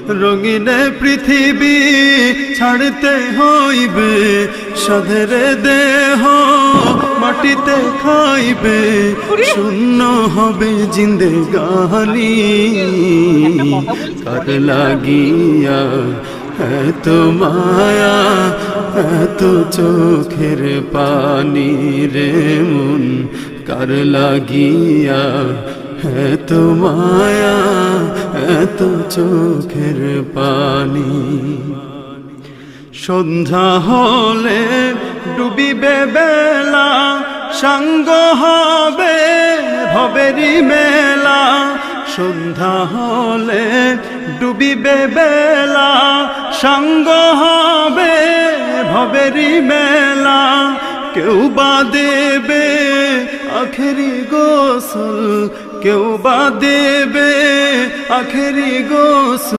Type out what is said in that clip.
রঙিন পৃথিবী ছাড়তে হইবে, সাধের দেহ মাটিতে খাইবে, শূন্য হবে জিন্দেগানি। কার লাগিয়া এত মায়া, এত চোখের পানি রে মন, কার লাগিয়া এত মায়া, এত চোখের পানি। সন্ধ্যা হলে ডুবিবে বেলা, সাঙ্গ হবে ভবেরি মেলা। সন্ধ্যা হলে ডুবিবে বেলা, সাঙ্গ হবে ভবেরি মেলা। কেউ বা দেবে আখেরি গোসল, কেউ বা দেবে আখেরি গোসল।